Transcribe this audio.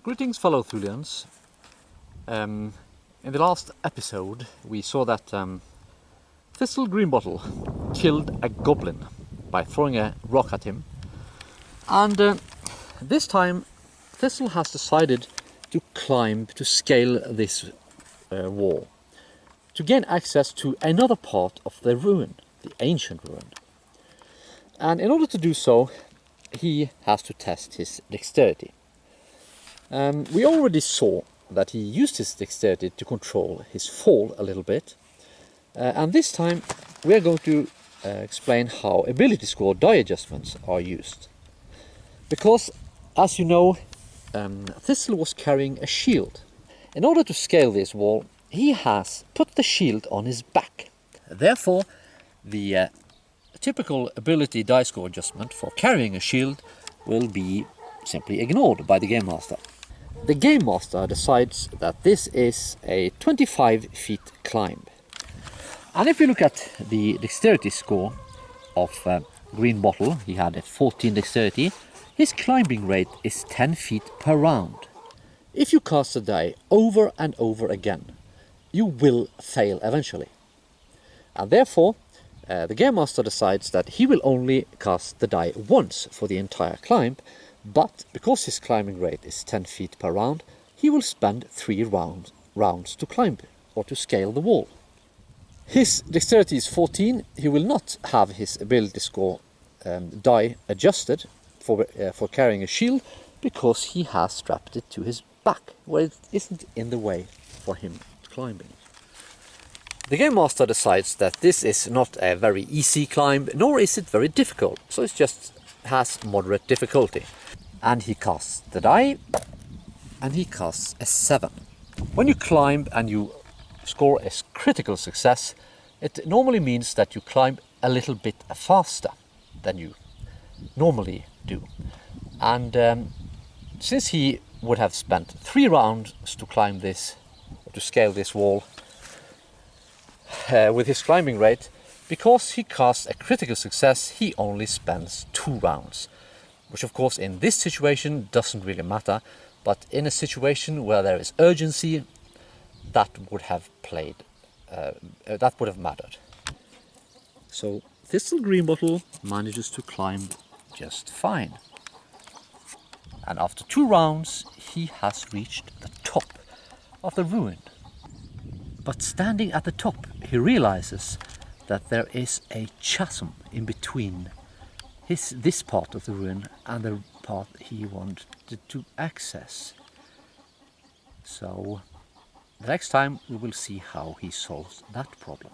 Greetings, fellow Thulians. In the last episode we saw that Thistle Greenbottle killed a goblin by throwing a rock at him, and this time Thistle has decided to scale this wall to gain access to another part of the ruin, the ancient ruin. And in order to do so, he has to test his dexterity. We already saw that he used his dexterity to control his fall a little bit, and this time we are going to explain how ability score die adjustments are used. Because, as you know, Thistle was carrying a shield. In order to scale this wall, he has put the shield on his back. Therefore, the typical ability die score adjustment for carrying a shield will be simply ignored by the Game Master. The Game Master decides that this is a 25 feet climb. And if you look at the dexterity score of Greenbottle, he had a 14 dexterity, his climbing rate is 10 feet per round. If you cast the die over and over again, you will fail eventually. And therefore, the Game Master decides that he will only cast the die once for the entire climb, but because his climbing rate is 10 feet per round, he will spend 3 rounds to climb or to scale the wall. His dexterity is 14, he will not have his ability score die adjusted for carrying a shield, because he has strapped it to his back, where it isn't in the way for him climbing. The Game Master decides that this is not a very easy climb, nor is it very difficult, so it just has moderate difficulty. And he casts the die, and he casts a 7. When you climb and you score a critical success, it normally means that you climb a little bit faster than you normally do. And since he would have spent 3 rounds to climb this, to scale this wall with his climbing rate, because he casts a critical success, he only spends 2 rounds. Which of course in this situation doesn't really matter, but in a situation where there is urgency, that would have mattered. So Thistle Greenbottle manages to climb just fine. And after 2 rounds, he has reached the top of the ruin. But standing at the top, he realizes that there is a chasm in between this part of the ruin and the part he wanted to access. So the next time we will see how he solves that problem.